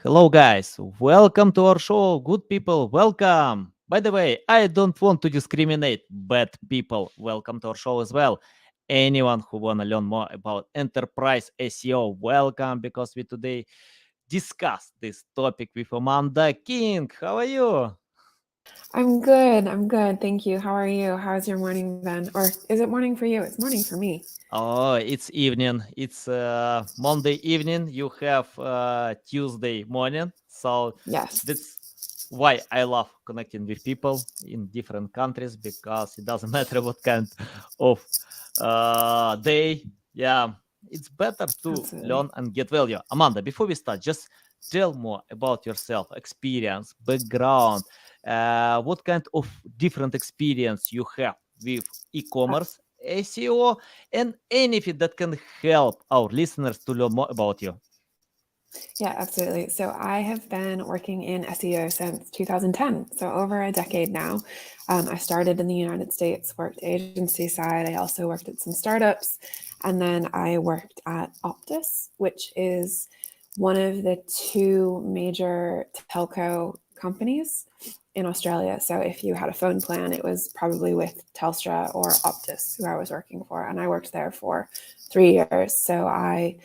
Hello, guys. Welcome to our show. Good people, welcome. By the way, I don't want to discriminate bad people. Welcome to our show as well. Anyone who want to learn more about enterprise SEO, welcome because we today discuss this topic with Amanda King. How are you? I'm good. I'm good. Thank you. How are you? How's your morning been? Or is it morning for you? It's morning for me. Oh, it's evening. It's Monday evening. You have Tuesday morning. So Yes. that's why I love connecting with people in different countries because it doesn't matter what kind of day. Yeah, it's better to Absolutely. learn and get value. Amanda, before we start, just tell more about yourself, experience, background, what kind of different experience you have with Uh, e-commerce, SEO, and anything that can help our listeners to learn more about you. yeah, absolutely. So I have been working in SEO since 2010, so over a decade now. I started in the United States, worked agency side. I also worked at some startups, and then I worked at Optus, which is one of the two major telco companies in Australia. So if you had a phone plan, it was probably with Telstra or Optus, who I was working for. And I worked there for 3 years. So I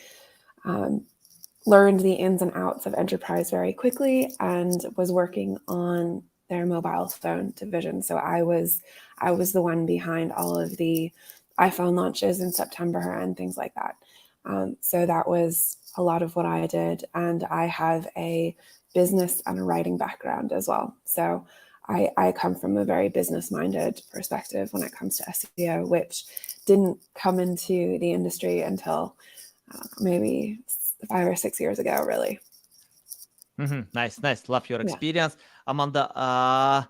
um, learned the ins and outs of enterprise very quickly and was working on their mobile phone division. So I was the one behind all of the iPhone launches in September and things like that. So that was a lot of what I did, and I have a business and a writing background as well. So I come from a very business minded perspective when it comes to SEO, which didn't come into the industry until maybe 5 or 6 years ago, really. Nice, nice. Love your Yeah. experience, Amanda. I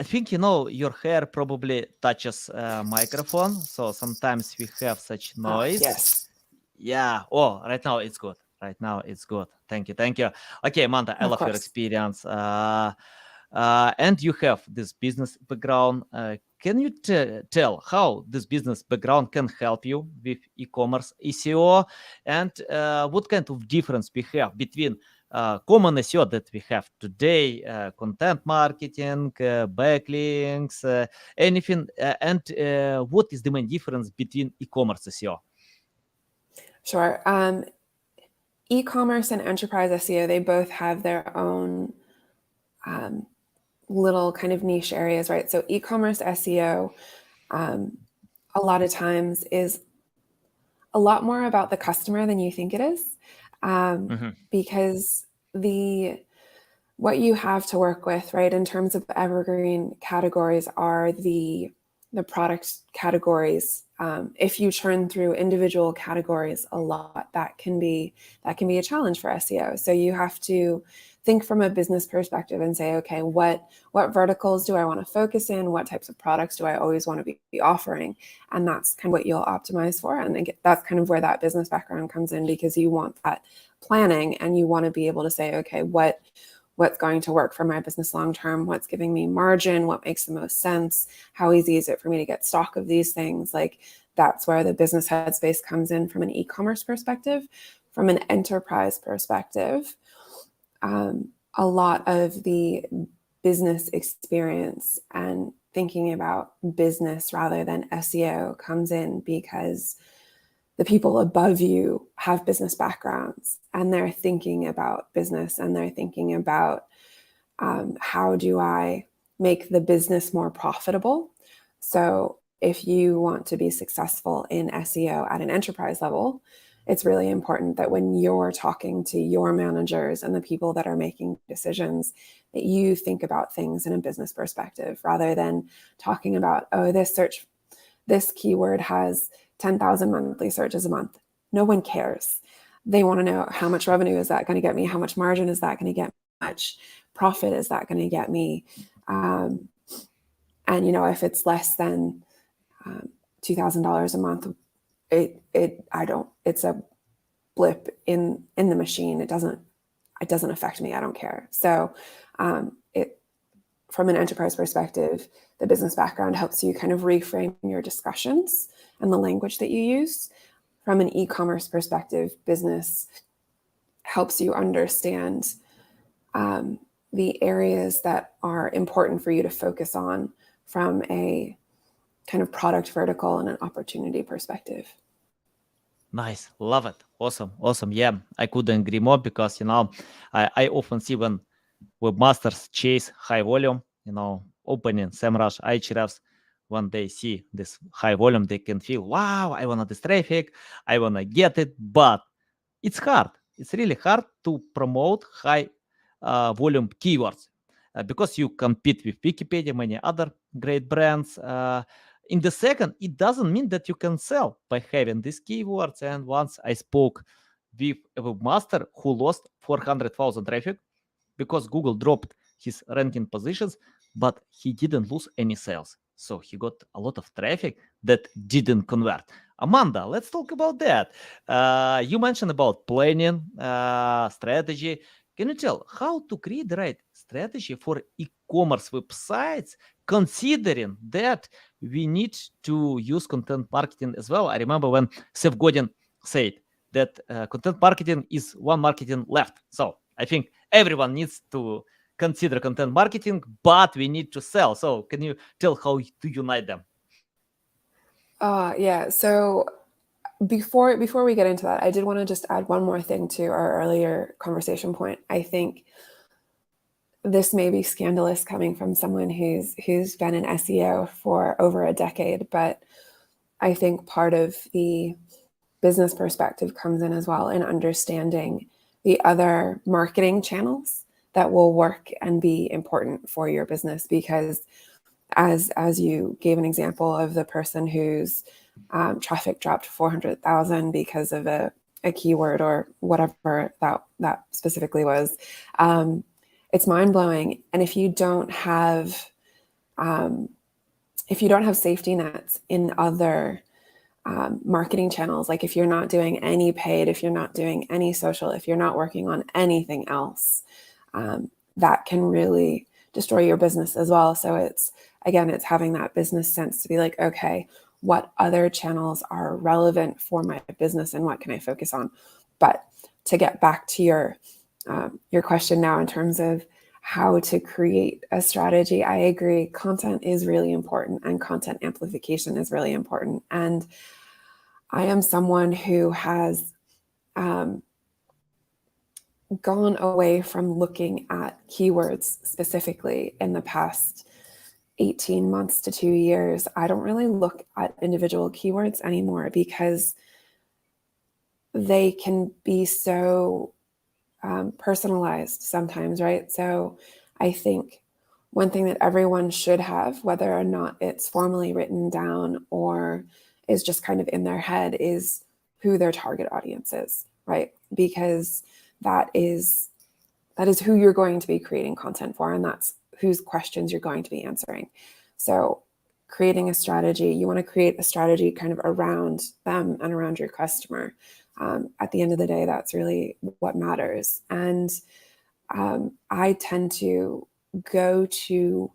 think your hair probably touches microphone, so sometimes we have such noise. Yes. Yeah. Oh, right now it's good. Right now it's good. Thank you. Thank you. Okay, Amanda, I Of love your course. experience. And you have this business background. Can you tell how this business background can help you with e-commerce SEO, and what kind of difference we have between common SEO that we have today, content marketing, backlinks, anything, and what is the main difference between e-commerce SEO? Sure. E-commerce and enterprise SEO, they both have their own um, little kind of niche areas, right? So e-commerce SEO, um, a lot of times is a lot more about the customer than you think it is, Mhm. because the what you have to work with, right, in terms of evergreen categories are the product categories. If you churn through individual categories a lot, that can be a challenge for SEO. So you have to think from a business perspective and say, okay, what verticals do I want to focus in? What types of products do I always want to be offering? And that's kind of what you'll optimize for. And that's kind of where that business background comes in, because you want that planning and you want to be able to say, okay, what's going to work for my business long term, what's giving me margin, what makes the most sense, how easy is it for me to get stock of these things. Like, that's where the business headspace comes in from an e-commerce perspective. From an enterprise perspective, a lot of the business experience and thinking about business rather than SEO comes in because the people above you have business backgrounds and they're thinking about business and they're thinking about how do I make the business more profitable. So if you want to be successful in SEO at an enterprise level, it's really important that when you're talking to your managers and the people that are making decisions, that you think about things in a business perspective rather than talking about, oh, this keyword has 10,000 monthly searches a month. No one cares. They want to know, how much revenue is that going to get me? How much margin is that going to get? How much profit is that going to get me? And if it's less than $2,000 a month, it's a blip in the machine. It doesn't affect me. I don't care. So it from an enterprise perspective, the business background helps you kind of reframe your discussions and the language that you use. From an e-commerce perspective, business helps you understand the areas that are important for you to focus on from a kind of product vertical and an opportunity perspective. Nice. Love it. Awesome. Yeah, I couldn't agree more because, I often see when webmasters chase high volume, opening SEMrush, Ahrefs, when they see this high volume, they can feel, wow, I want this traffic, I want to get it, but it's hard. It's really hard to promote high volume keywords because you compete with Wikipedia, many other great brands. In the second, it doesn't mean that you can sell by having these keywords. And once I spoke with a webmaster who lost 400,000 traffic because Google dropped his ranking positions, but he didn't lose any sales. So he got a lot of traffic that didn't convert. Amanda, let's talk about that. You mentioned about planning, strategy. Can you tell how to create the right strategy for e-commerce websites, considering that we need to use content marketing as well? I remember when Seth Godin said that content marketing is one marketing left. So I think everyone needs to consider content marketing, but we need to sell. So can you tell how to unite them? Yeah. So before we get into that, I did want to just add one more thing to our earlier conversation point. I think this may be scandalous coming from someone who's been in SEO for over a decade, but I think part of the business perspective comes in as well in understanding the other marketing channels that will work and be important for your business. Because as you gave an example of the person whose traffic dropped 400,000 because of a keyword or whatever that specifically was, it's mind-blowing. And if you don't have safety nets in other marketing channels, like if you're not doing any paid, if you're not doing any social, if you're not working on anything else, that can really destroy your business as well. So it's having that business sense to be like, okay, what other channels are relevant for my business and what can I focus on? But to get back to your question now in terms of how to create a strategy, I agree. Content is really important and content amplification is really important. And I am someone who has gone away from looking at keywords specifically in the past 18 months to 2 years. I don't really look at individual keywords anymore because they can be so personalized sometimes, right? So I think one thing that everyone should have, whether or not it's formally written down or is just kind of in their head, is who their target audience is, right? Because that is who you're going to be creating content for, and that's whose questions you're going to be answering. So creating a strategy, you want to create a strategy kind of around them and around your customer. At the end of the day, that's really what matters. And I tend to go to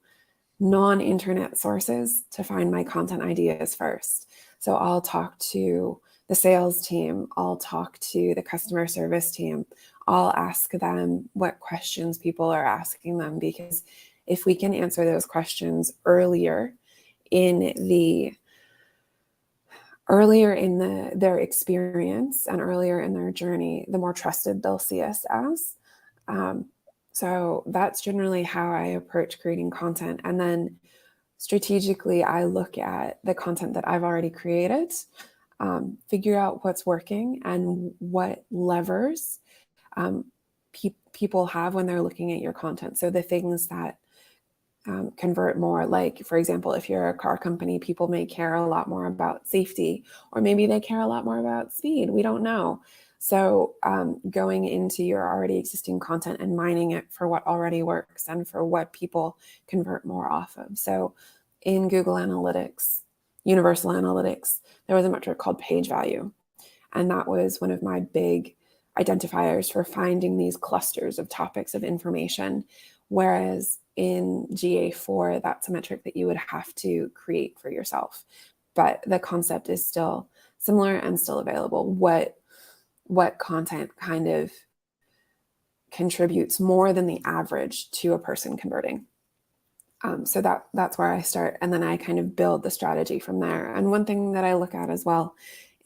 non-internet sources to find my content ideas first. So I'll talk to the sales team, I'll talk to the customer service team, I'll ask them what questions people are asking them, because if we can answer those questions earlier in their experience and earlier in their journey, the more trusted they'll see us as. So that's generally how I approach creating content. And then strategically, I look at the content that I've already created, figure out what's working and what levers people have when they're looking at your content. So the things that convert more, like, for example, if you're a car company, people may care a lot more about safety, or maybe they care a lot more about speed. We don't know. So going into your already existing content and mining it for what already works and for what people convert more off of. So in Google Analytics, Universal Analytics, there was a metric called page value. And that was one of my big identifiers for finding these clusters of topics of information. Whereas in GA4, that's a metric that you would have to create for yourself. But the concept is still similar and still available. What content kind of contributes more than the average to a person converting. So that's where I start, and then I kind of build the strategy from there. And one thing that I look at as well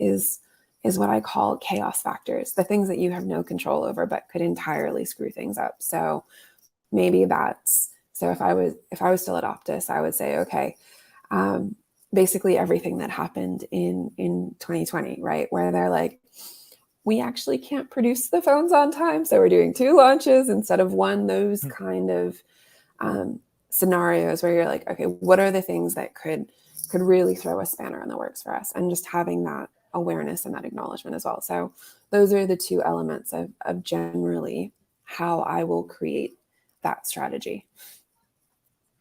is what I call chaos factors, the things that you have no control over but could entirely screw things up. So maybe that's, so if I was still at Optus, I would say, okay, basically everything that happened in 2020, right, where they're like, we actually can't produce the phones on time, so we're doing 2 launches instead of 1. Those kind of scenarios where you're like, okay, what are the things that could really throw a spanner in the works for us, and just having that awareness and that acknowledgement as well. So those are the 2 elements of generally how I will create that strategy.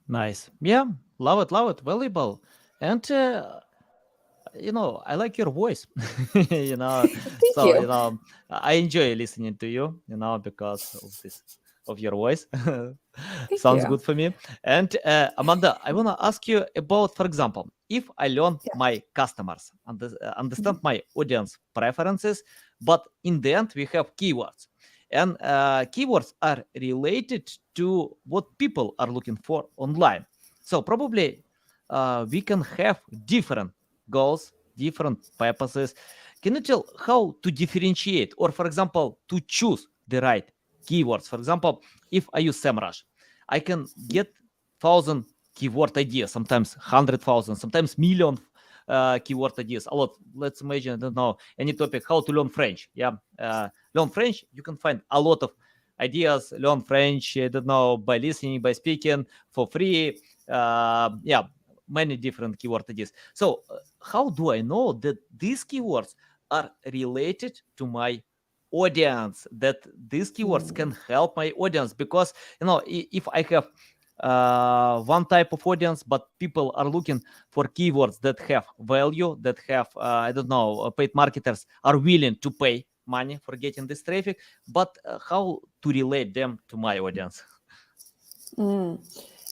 Nice. Yeah, love it, love it. Valuable. And I like your voice. Thank So you. I enjoy listening to you. Because of your voice. Thank Sounds you. good for me. And Amanda, I wanna ask you about, for example, if I learn Yeah. my customers, understand my audience preferences, but in the end we have keywords, and keywords are related to what people are looking for online. So probably we can have different goals, different purposes. Can you tell how to differentiate, or for example, to choose the right keywords? For example, if I use SEMrush, I can get 1,000 keyword ideas, sometimes 100,000, sometimes million keyword ideas, a lot. Let's imagine, I don't know, any topic, how to learn French. Yeah, learn French, you can find a lot of ideas. Learn French, I don't know, by listening, by speaking for free. Yeah, many different keyword ideas. So how do I know that these keywords are related to my audience, that these keywords can help my audience? Because if I have one type of audience, but people are looking for keywords that have value, that have I don't know, paid marketers are willing to pay money for getting this traffic, but how to relate them to my audience?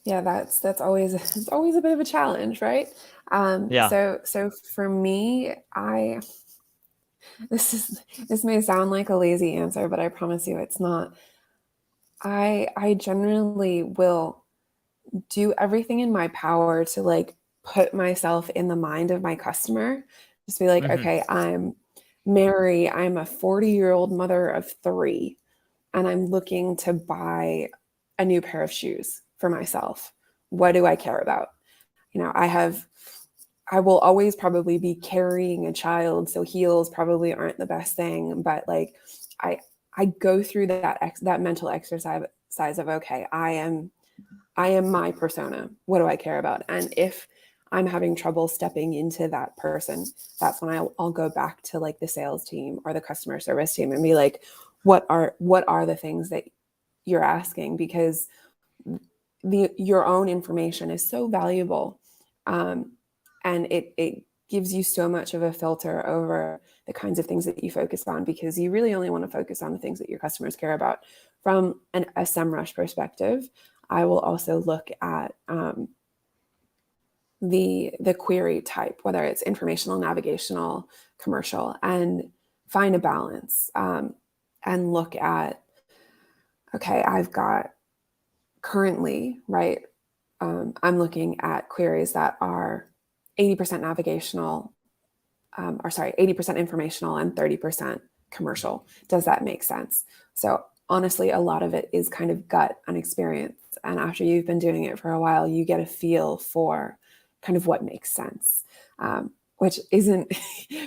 Yeah, that's always it's always a bit of a challenge, right? Yeah. So for me, this may sound like a lazy answer, but I promise you it's not. I generally will do everything in my power to like put myself in the mind of my customer. Just be like, Mm-hmm. okay, I'm Mary, I'm a 40-year-old mother of 3, and I'm looking to buy a new pair of shoes for myself. What do I care about? I will always probably be carrying a child, so heels probably aren't the best thing, but like I I go through that mental exercise of, okay, I am my persona. What do I care about? And if I'm having trouble stepping into that person, that's when I'll go back to like the sales team or the customer service team and be like, what are the things that you're asking? Because your own information is so valuable, and it gives you so much of a filter over the kinds of things that you focus on, because you really only want to focus on the things that your customers care about. From a SEMrush perspective, I will also look at the query type, whether it's informational, navigational, commercial, and find a balance, and look at, okay, I've got currently, right, I'm looking at queries that are 80% navigational, 80% informational and 30% commercial. Does that make sense? So honestly, a lot of it is kind of gut and experience. And after you've been doing it for a while, you get a feel for kind of what makes sense, which isn't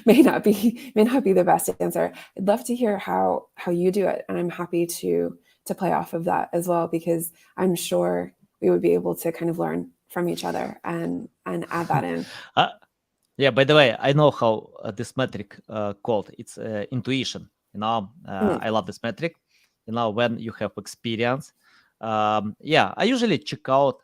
may not be the best answer. I'd love to hear how you do it, and I'm happy to play off of that as well, because I'm sure we would be able to kind of learn from each other and add that in. uh, yeah, by the way, I know how this metric called. It's intuition. I love this metric. When you have experience. Yeah, I usually check out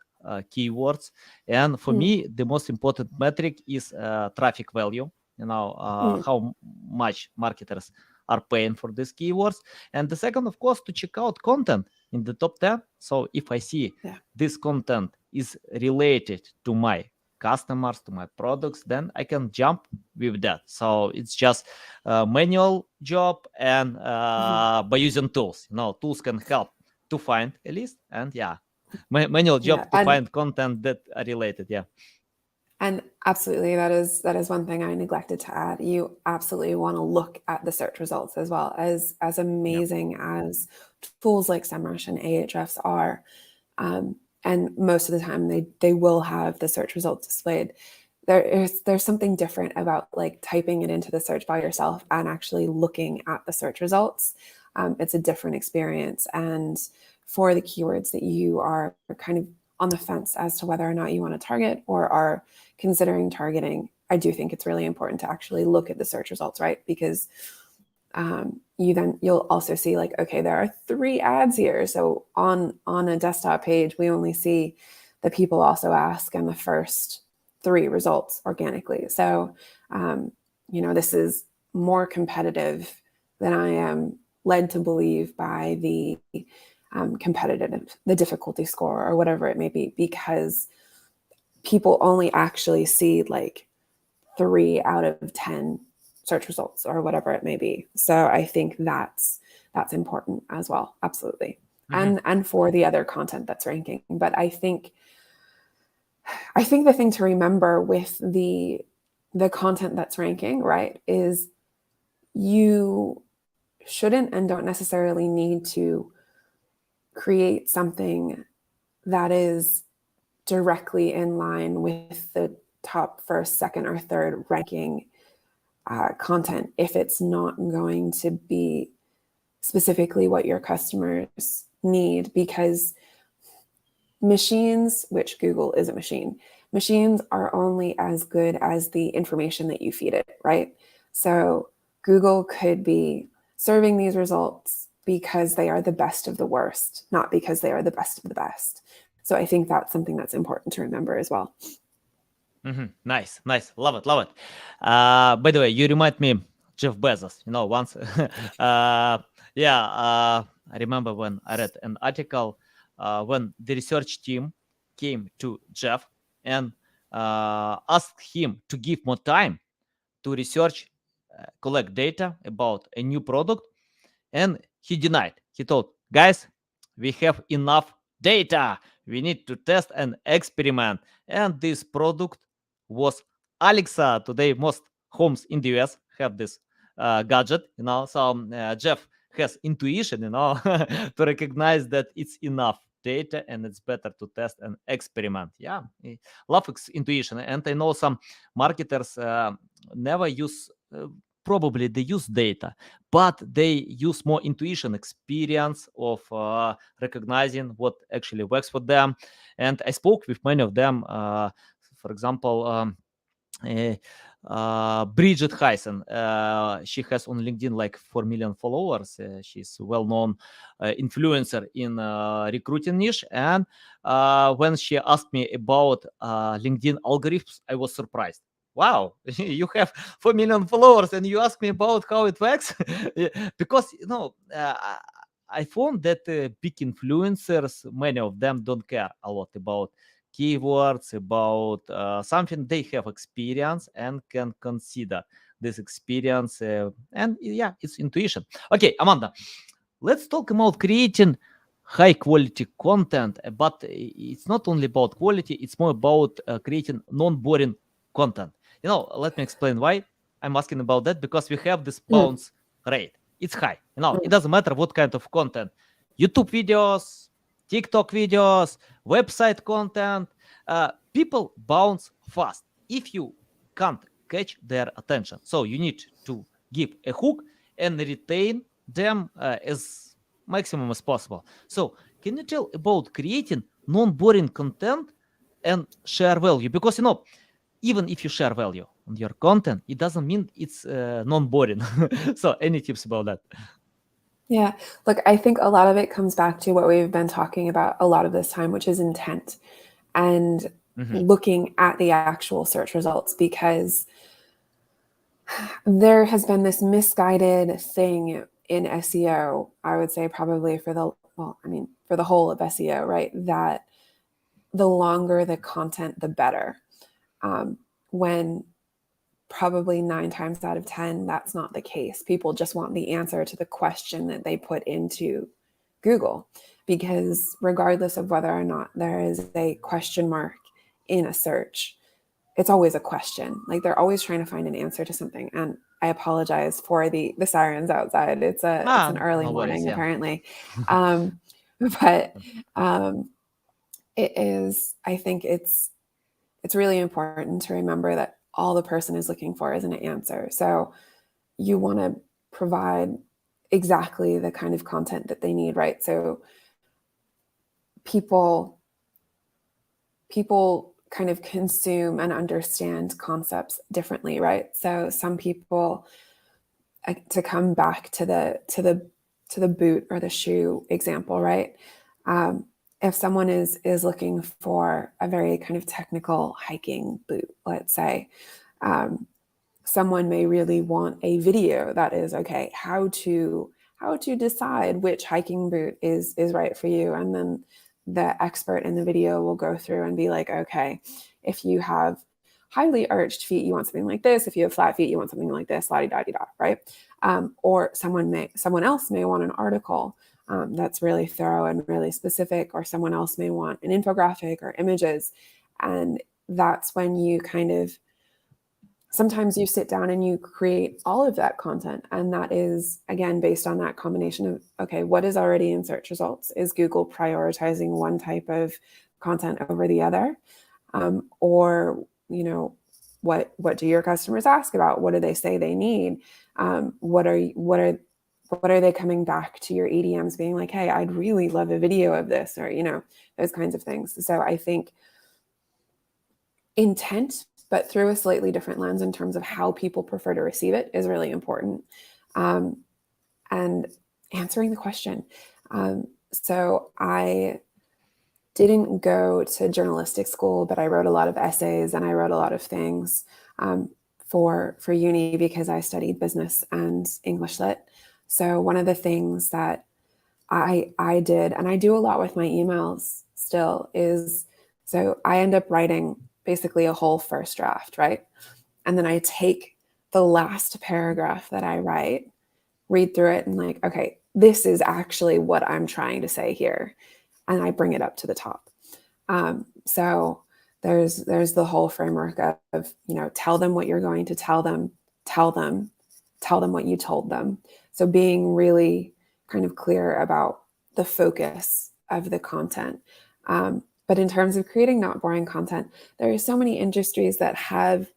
keywords, and for Mm, me, the most important metric is traffic value. mm, How much marketers are paying for these keywords, and the second, of course, to check out content in the top 10. So if I see yeah. this content is related to my customers, to my products, then I can jump with that. So it's just a manual job, and by using tools. Tools can help to find a list, and manual job Yeah, to find content that are related. Yeah. And absolutely, that is one thing I neglected to add. You absolutely want to look at the search results as well. As amazing as tools like SEMrush and Ahrefs are, and most of the time they will have the search results displayed. There's something different about like typing it into the search bar yourself and actually looking at the search results. It's a different experience. And for the keywords that you are kind of on the fence as to whether or not you want to target or are considering targeting, I do think it's really important to actually look at the search results, right? Because you'll also see like, okay, there are 3 ads here. So on a desktop page, we only see the people also ask and the first 3 results organically. So, this is more competitive than I am led to believe by the the difficulty score or whatever it may be, because people only actually see like 3 out of 10 search results or whatever it may be. So I think that's important as well. Absolutely. And for the other content that's ranking. But I think the thing to remember with the content that's ranking, right, is you shouldn't and don't necessarily need to create something that is directly in line with the top first, second, or third ranking content if it's not going to be specifically what your customers need. Because machines, which Google is a machine, machines are only as good as the information that you feed it, right? So Google could be serving these results because they are the best of the worst, not because they are the best of the best. So I think that's something that's important to remember as well. Nice. Love it. By the way, you remind me Jeff Bezos. Once, I remember when I read an article when the research team came to Jeff and asked him to give more time to research, collect data about a new product, and he denied. He told, guys, we have enough data. We need to test and experiment. And this product was Alexa. Today, most homes in the US have this gadget, So Jeff has intuition, to recognize that it's enough data and it's better to test and experiment. Yeah, love intuition. And I know some marketers never use probably they use data, but they use more intuition, experience of recognizing what actually works for them. And I spoke with many of them. For example, Bridget Heisen, she has on LinkedIn like 4 million followers. She's a well-known influencer in recruiting niche. And when she asked me about LinkedIn algorithms, I was surprised. Wow, you have 4 million followers and you ask me about how it works? Because, I found that big influencers, many of them don't care a lot about keywords, about something they have experience and can consider this experience. And it's intuition. Okay, Amanda, let's talk about creating high quality content, but it's not only about quality, it's more about creating non-boring content. Let me explain why I'm asking about that, because we have this bounce rate. It's high. It doesn't matter what kind of content. YouTube videos, TikTok videos, website content, people bounce fast if you can't catch their attention. So you need to give a hook and retain them as maximum as possible. So can you tell about creating non-boring content and share value? Because even if you share value on your content, it doesn't mean it's non-boring. So any tips about that? Yeah, look, I think a lot of it comes back to what we've been talking about a lot of this time, which is intent and looking at the actual search results, because there has been this misguided thing in SEO, I would say probably for the whole of SEO, right? That the longer the content, the better. when probably 9 times out of 10, that's not the case. People just want the answer to the question that they put into Google, because regardless of whether or not there is a question mark in a search, it's always a question. Like they're always trying to find an answer to something. And I apologize for the sirens outside. It's an early No worries. morning Yeah. apparently, but it is. I think it's really important to remember that all the person is looking for is an answer. So you want to provide exactly the kind of content that they need, right? So people kind of consume and understand concepts differently, right? So some people, to come back to the boot or the shoe example, right? If someone is looking for a very kind of technical hiking boot, let's say, someone may really want a video that is, okay, how to decide which hiking boot is right for you. And then the expert in the video will go through and be like, okay, if you have highly arched feet, you want something like this. If you have flat feet, you want something like this, la-di-da-di-da, right? Or someone else may want an article that's really thorough and really specific, or someone else may want an infographic or images. And that's when you kind of, sometimes you sit down and you create all of that content. And that is, again, based on that combination of, okay, what is already in search results? Is Google prioritizing one type of content over the other? Or, what do your customers ask about? What do they say they need? What are they coming back to your EDMs being like, hey, I'd really love a video of this, or, those kinds of things. So I think intent, but through a slightly different lens in terms of how people prefer to receive it, is really important. And answering the question. So I didn't go to journalistic school, but I wrote a lot of essays and I wrote a lot of things for uni, because I studied business and English lit. So one of the things that I did, and I do a lot with my emails still, is, so I end up writing basically a whole first draft, right? And then I take the last paragraph that I write, read through it, and like, okay, this is actually what I'm trying to say here. And I bring it up to the top. So there's the whole framework of, tell them what you're going to tell them what you told them. So being really kind of clear about the focus of the content. But in terms of creating not boring content, there are so many industries that have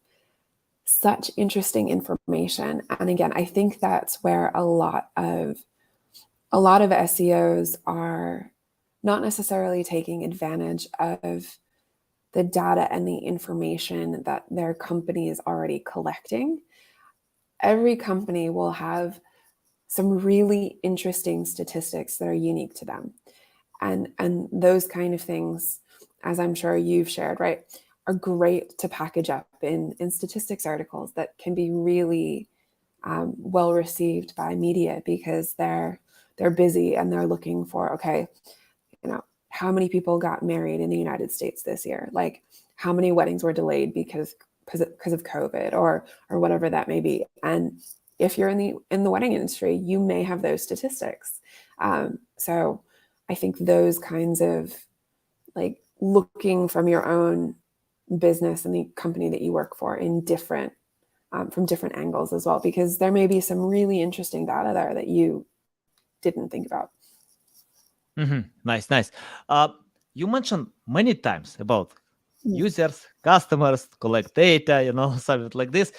such interesting information. And again, I think that's where a lot of SEOs are not necessarily taking advantage of the data and the information that their company is already collecting. Every company will have some really interesting statistics that are unique to them. And those kind of things, as I'm sure you've shared, right, are great to package up in statistics articles that can be really well received by media, because they're busy and they're looking for, okay, how many people got married in the United States this year? Like, how many weddings were delayed because of COVID, or whatever that may be. And if you're in the wedding industry, you may have those statistics. So I think those kinds of, like, looking from your own business and the company that you work for in different, from different angles as well, because there may be some really interesting data there that you didn't think about. Nice. You mentioned many times about Mm. users, customers, collect data, something like this.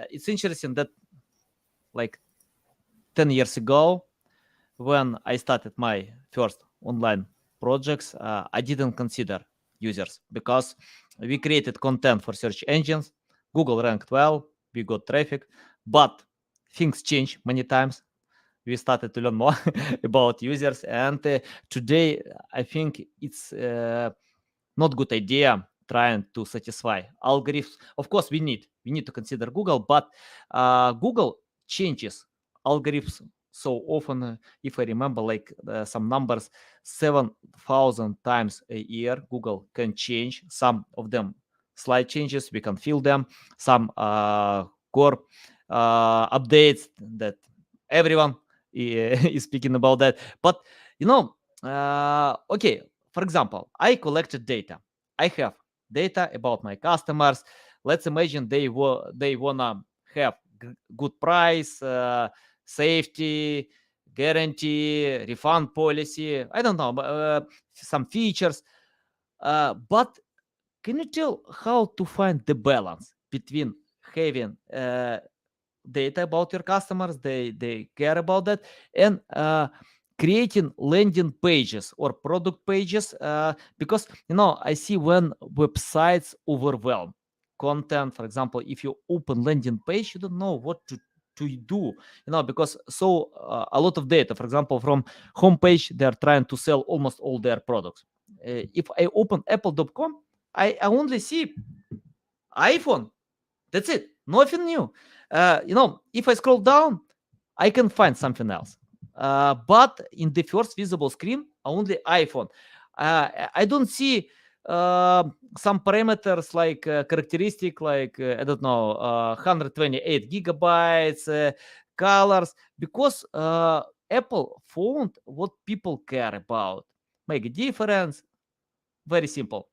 It's interesting that, like, 10 years ago, when I started my first online projects, I didn't consider users, because we created content for search engines. Google ranked well, we got traffic, but things change many times. We started to learn more about users, and today I think it's not good idea trying to satisfy algorithms. Of course, we need to consider Google, but Google changes algorithms so often. If I remember, like, some numbers, 7,000 times a year, Google can change. Some of them slight changes, we can fill them, some core updates that everyone is speaking about that. But okay, for example, I collected data. I have data about my customers. Let's imagine they wanna have good price, safety, guarantee, refund policy. I don't know, some features. But can you tell how to find the balance between having data about your customers, they care about that, and creating landing pages or product pages, because I see when websites overwhelm content. For example, if you open landing page, you don't know what to do, because so a lot of data. For example, from homepage, they're trying to sell almost all their products. If I open apple.com, I only see iPhone. That's it. Nothing new. If I scroll down, I can find something else. But in the first visible screen, only iPhone. I don't see some parameters like characteristic, like I don't know, 128 gigabytes, colors, because Apple found what people care about. Make a difference. Very simple.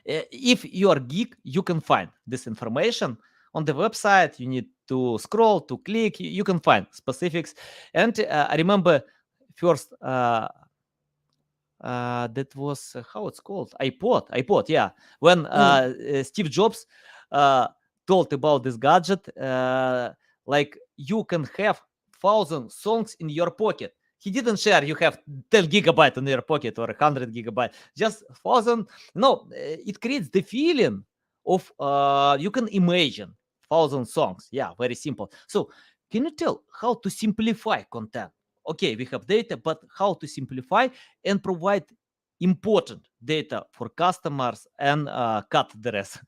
If you are geek, you can find this information on the website. You need to scroll, to click, you can find specifics. And I remember first that was how it's called, iPod, yeah, when Steve Jobs told about this gadget, like you can have 1,000 songs in your pocket. He didn't share you have 10 gigabyte in your pocket or 100 gigabyte, just 1,000. No, it creates the feeling of you can imagine 1,000 songs. Yeah, very simple. So can you tell how to simplify content? Okay, we have data, but how to simplify and provide important data for customers and cut the rest?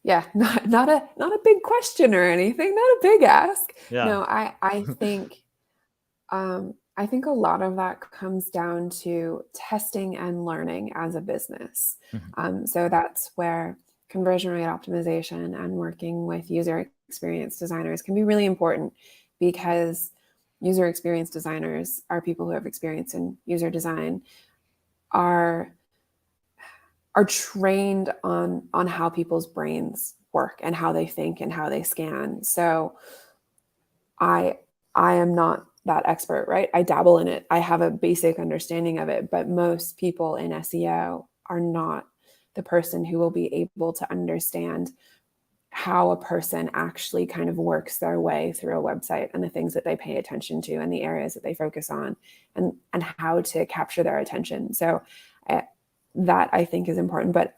Yeah, not a big question or anything, not a big ask. Yeah. No, I think I think a lot of that comes down to testing and learning as a business. So that's where conversion rate optimization and working with user experience designers can be really important, because user experience designers are people who have experience in user design, are trained on how people's brains work and how they think and how they scan. So I am not that expert, right? I dabble in it. I have a basic understanding of it, but most people in SEO are not the person who will be able to understand how a person actually kind of works their way through a website and the things that they pay attention to and the areas that they focus on, and how to capture their attention. So that I think is important. But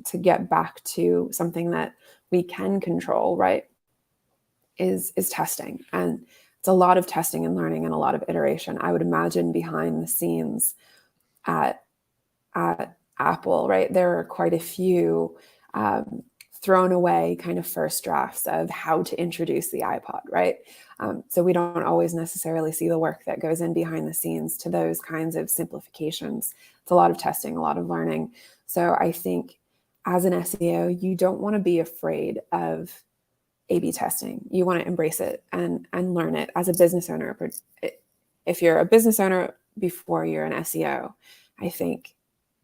to get back to something that we can control, right, is testing. And it's a lot of testing and learning and a lot of iteration. I would imagine behind the scenes at Apple, right, there are quite a few thrown away kind of first drafts of how to introduce the iPod, right? So we don't always necessarily see the work that goes in behind the scenes to those kinds of simplifications. It's a lot of testing, a lot of learning. So I think as an SEO, you don't want to be afraid of A/B testing. You want to embrace it and learn it as a business owner. If you're a business owner before you're an SEO, I think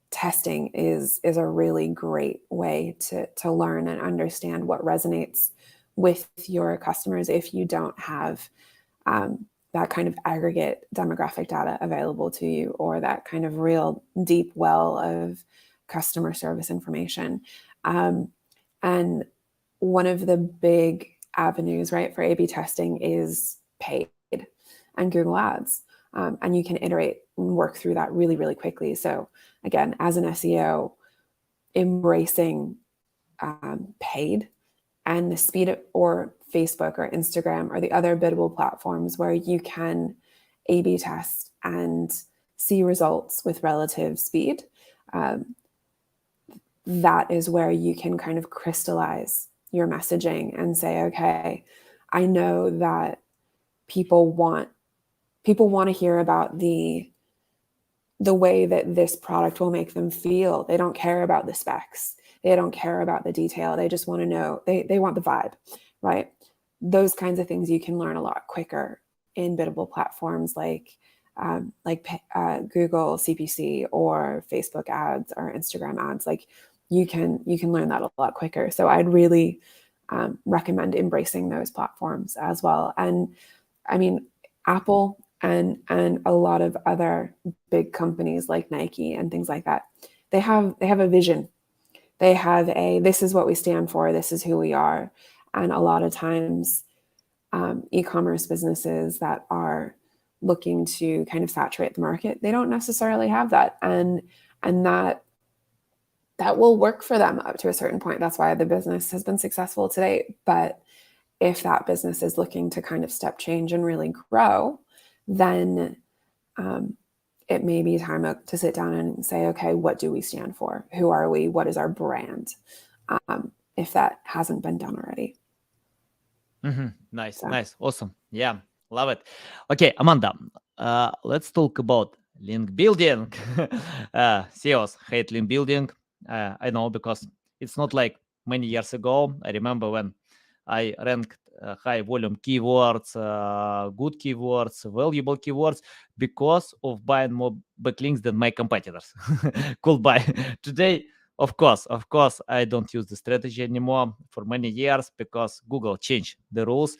testing is a really great way to learn and understand what resonates with your customers if you don't have that kind of aggregate demographic data available to you, or that kind of real deep well of customer service information. And one of the big avenues, right, for A/B testing is paid and Google Ads. And you can iterate and work through that really, really quickly. So again, as an SEO, embracing paid and the speed of, or Facebook or Instagram or the other biddable platforms where you can A/B test and see results with relative speed. That is where you can kind of crystallize your messaging and say, okay, I know that people want to hear about the way that this product will make them feel. They don't care about the specs. They don't care about the detail. They just want to know, they want the vibe, right? Those kinds of things you can learn a lot quicker in biddable platforms like Google CPC or Facebook ads or Instagram ads. Like you can learn that a lot quicker. So I'd really recommend embracing those platforms as well. And I mean, Apple and a lot of other big companies like Nike and things like that, they have a vision. They have this is what we stand for. This is who we are. And a lot of times, e-commerce businesses that are looking to kind of saturate the market, they don't necessarily have that, and that will work for them up to a certain point. That's why the business has been successful today. But if that business is looking to kind of step change and really grow, then it may be time to sit down and say, okay, what do we stand for? Who are we? What is our brand? If that hasn't been done already. Nice, So. nice, awesome. Yeah, love it. Okay, Amanda, let's talk about link building. SEOs hate link building. I know, because it's not like many years ago. I remember when I ranked high volume keywords, good keywords, valuable keywords, because of buying more backlinks than my competitors could buy. Today, of course, I don't use the strategy anymore for many years because Google changed the rules.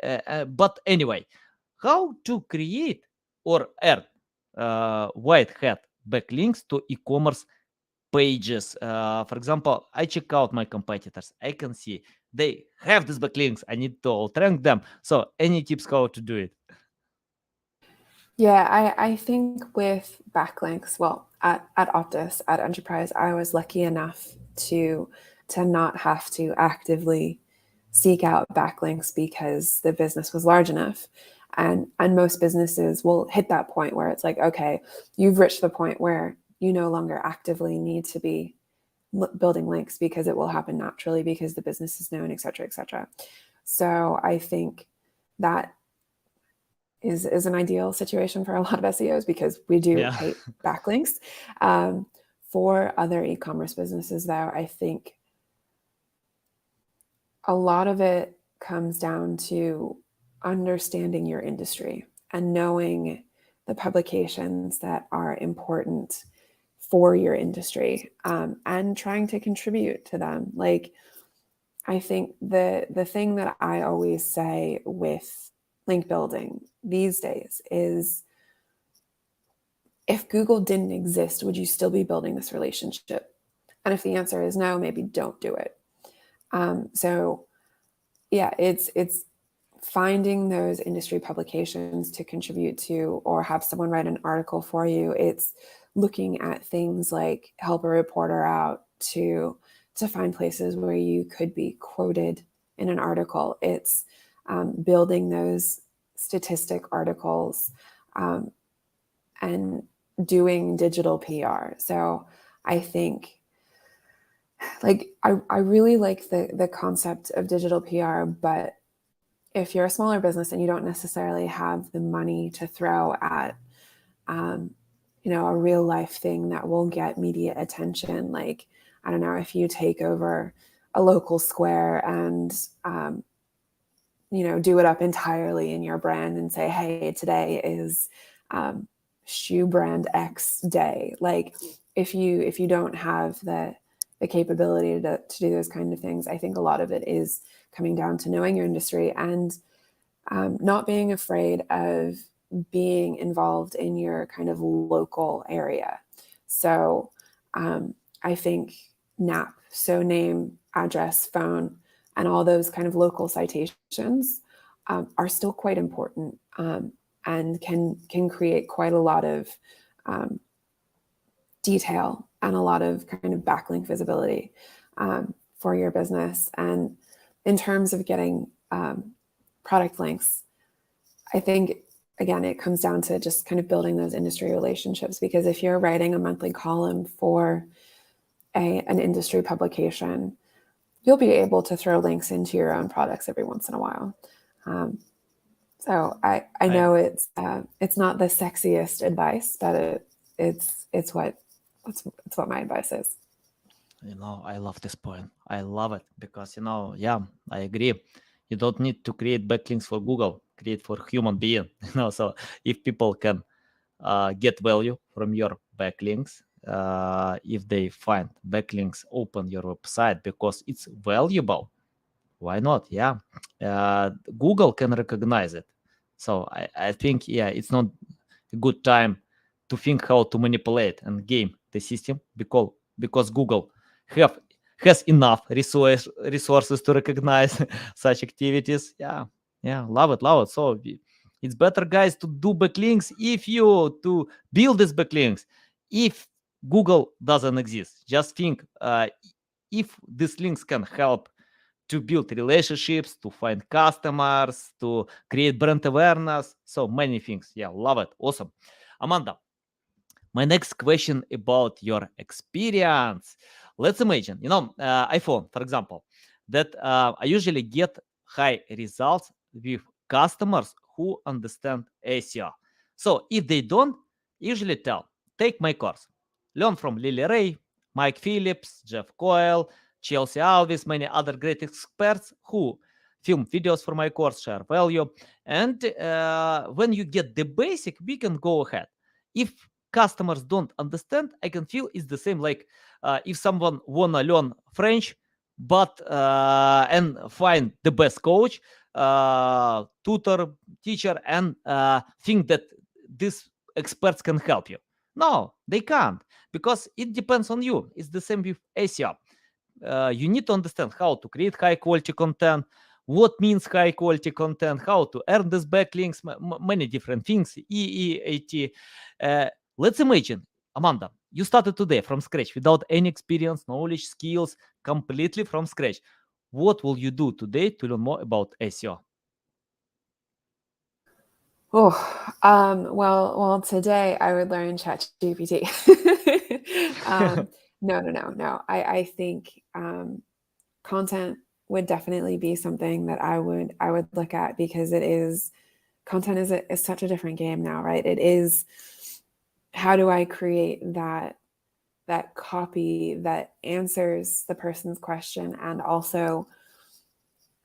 But anyway, how to create or earn white hat backlinks to e-commerce pages? For example, I check out my competitors. I can see they have these backlinks. I need to rank them. So, any tips how to do it? Yeah, I think with backlinks, well, at Optus, at Enterprise, I was lucky enough to not have to actively seek out backlinks because the business was large enough. And most businesses will hit that point where it's like, okay, you've reached the point where you no longer actively need to be building links because it will happen naturally because the business is known, et cetera, et cetera. So I think that is an ideal situation for a lot of SEOs because we do hate backlinks. For other e-commerce businesses, though, I think a lot of it comes down to understanding your industry and knowing the publications that are important for your industry, and trying to contribute to them. Like, I think the thing that I always say with link building these days is, if Google didn't exist, would you still be building this relationship? And if the answer is no, maybe don't do it. So yeah, it's finding those industry publications to contribute to, or have someone write an article for you. It's looking at things like help a reporter out to find places where you could be quoted in an article. It's building those statistic articles, and doing digital PR. So I think, like, I really like the concept of digital PR, but if you're a smaller business and you don't necessarily have the money to throw at, a real life thing that will get media attention, like, I don't know, if you take over a local square and, do it up entirely in your brand and say, hey, today is shoe brand X day. Like, if you don't have the capability to do those kind of things, I think a lot of it is coming down to knowing your industry and not being afraid of being involved in your kind of local area. So I think NAP, so name, address, phone, and all those kind of local citations are still quite important, and can create quite a lot of detail and a lot of kind of backlink visibility for your business. And in terms of getting product links, I think, again, it comes down to just kind of building those industry relationships, because if you're writing a monthly column for an industry publication, you'll be able to throw links into your own products every once in a while. So I know it's not the sexiest advice, but it's what my advice is. I love this point. I love it because, yeah, I agree. You don't need to create backlinks for Google, create for human being. So if people can get value from your backlinks, if they find backlinks open your website because it's valuable, why not? Yeah. Google can recognize it. So I think, yeah, it's not a good time to think how to manipulate and game the system because Google have has enough resources to recognize such activities. Yeah, love it, love it. So it's better, guys, to do backlinks if you to build these backlinks. If Google doesn't exist, just think if these links can help to build relationships, to find customers, to create brand awareness. So many things. Yeah, love it. Awesome. Amanda, my next question about your experience. Let's imagine, iPhone, for example, that I usually get high results with customers who understand SEO. So if they don't, usually tell, take my course, learn from Lily Ray, Mike Phillips, Jeff Coyle, Chelsea Alvis, many other great experts who film videos for my course, share value. And when you get the basic, we can go ahead. If customers don't understand, I can feel it's the same like if someone wanna learn French, but and find the best coach, tutor, teacher, and think that these experts can help you. No, they can't because it depends on you. It's the same with SEO. You need to understand how to create high quality content, what means high quality content, how to earn these backlinks, many different things, EEAT. Uh, let's imagine, Amanda, you started today from scratch without any experience, knowledge, skills, completely from scratch. What will you do today to learn more about SEO? Well, today I would learn ChatGPT. No. I think content would definitely be something that I would look at because content is such a different game now, right? It is, how do I create that copy that answers the person's question and also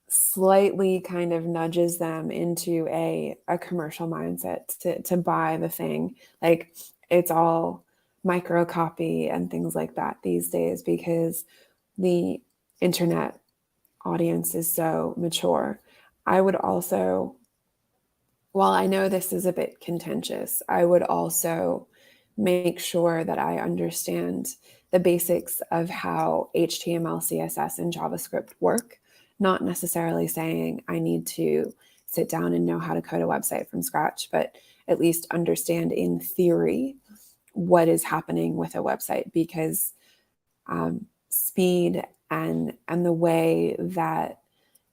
slightly kind of nudges them into a commercial mindset to buy the thing. Like, it's all micro copy and things like that these days because the internet audience is so mature. I would also, while I know this is a bit contentious, I would also make sure that I understand the basics of how HTML, CSS, and JavaScript work, not necessarily saying I need to sit down and know how to code a website from scratch, but at least understand in theory what is happening with a website, because speed and the way that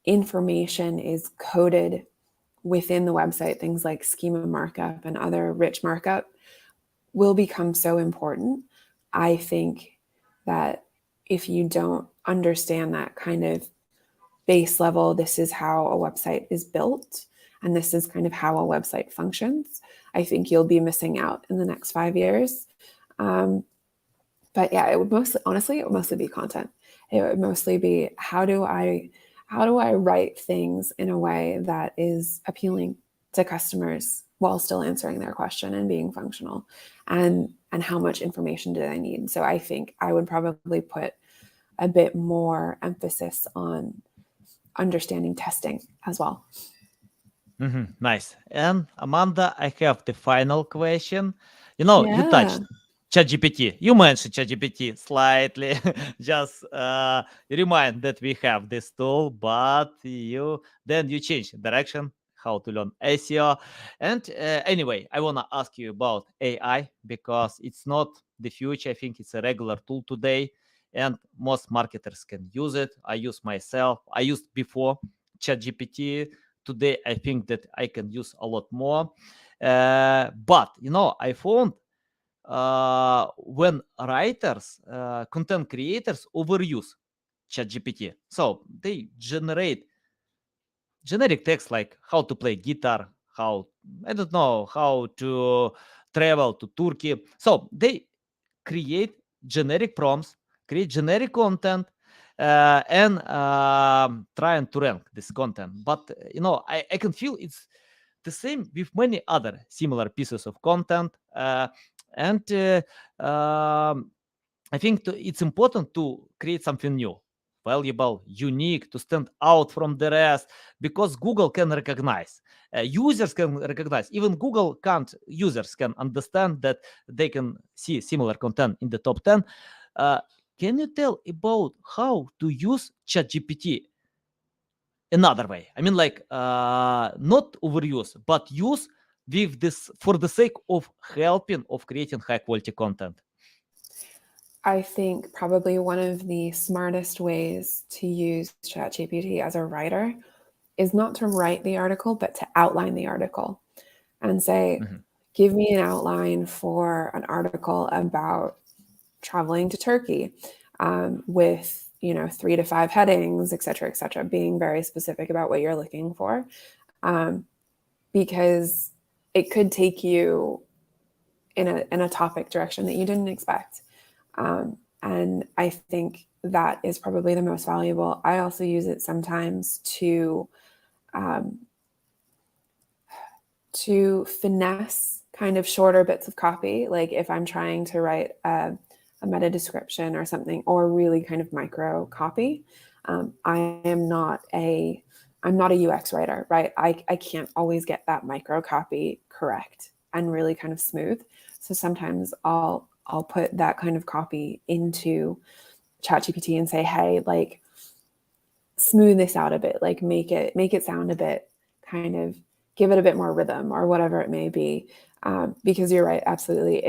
information is coded within the website, things like schema markup and other rich markup, will become so important. I think that if you don't understand that kind of base level, this is how a website is built, and this is kind of how a website functions, I think you'll be missing out in the next 5 years. But yeah, it would mostly be content. It would mostly be, how do I write things in a way that is appealing to customers while still answering their question and being functional, and how much information do they need. So I think I would probably put a bit more emphasis on understanding testing as well. Nice. And Amanda, I have the final question. You Yeah. touched ChatGPT. You mentioned ChatGPT slightly. Just remind that we have this tool, but you change direction, how to learn SEO. And anyway, I wanna ask you about AI because it's not the future. I think it's a regular tool today, and most marketers can use it. I use myself. I used before ChatGPT. Today I think that I can use a lot more. But I found when writers, content creators overuse ChatGPT, so they generate generic text like how to play guitar, how I don't know how to travel to Turkey. So they create generic prompts, create generic content and trying to rank this content. But I can feel it's the same with many other similar pieces of content, and I think it's important to create something new, valuable, unique, to stand out from the rest, because Google can recognize, users can recognize, even Google can't, users can understand that they can see similar content in the top 10. Can you tell about how to use ChatGPT another way? I mean, like, not overuse, but use with this for the sake of helping of creating high quality content. I think probably one of the smartest ways to use ChatGPT as a writer is not to write the article, but to outline the article and say, give me an outline for an article about traveling to Turkey, with 3 to 5 headings, et cetera, being very specific about what you're looking for, because it could take you in a topic direction that you didn't expect. And I think that is probably the most valuable. I also use it sometimes to finesse kind of shorter bits of copy. Like if I'm trying to write a meta description or something, or really kind of micro copy. I'm not a UX writer, right? I can't always get that micro copy correct and really kind of smooth. So sometimes I'll put that kind of copy into ChatGPT and say, hey, like smooth this out a bit, like make it sound a bit, kind of give it a bit more rhythm or whatever it may be. Because you're right, absolutely.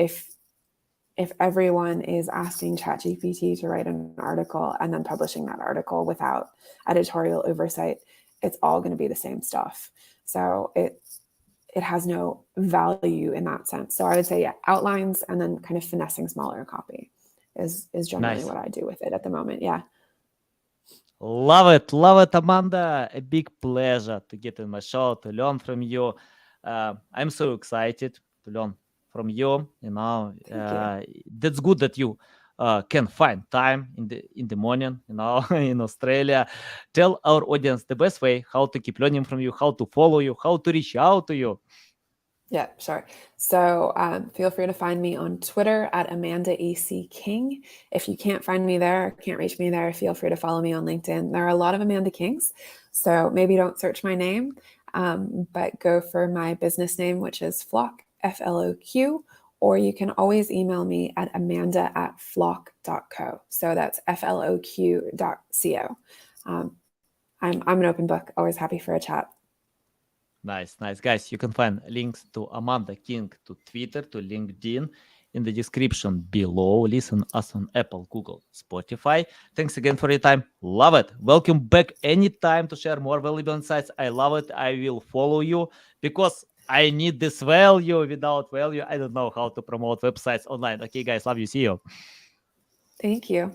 If everyone is asking ChatGPT to write an article and then publishing that article without editorial oversight, it's all going to be the same stuff. So it has no value in that sense. So I would say, yeah, outlines and then kind of finessing smaller copy is generally Nice. what I do with it at the moment. Yeah. Love it, Amanda. A big pleasure to get in my show, to learn from you. I'm so excited to learn from you. Thank you. That's good that you can find time in the morning, in Australia. Tell our audience the best way how to keep learning from you, how to follow you, how to reach out to you. Yeah, sure. So feel free to find me on Twitter at Amanda E.C. King. If you can't find me there, can't reach me there, feel free to follow me on LinkedIn. There are a lot of Amanda Kings, so maybe don't search my name, but go for my business name, which is Flock, Floq, or you can always email me at amanda@flock.co. So that's floq.co. I'm an open book, always happy for a chat. Nice. Guys, you can find links to Amanda King, to Twitter, to LinkedIn in the description below. Listen us on Apple, Google, Spotify. Thanks again for your time. Love it. Welcome back anytime to share more valuable insights. I love it. I will follow you because I need this value. Without value, I don't know how to promote websites online. Okay, guys, love you. See you. Thank you.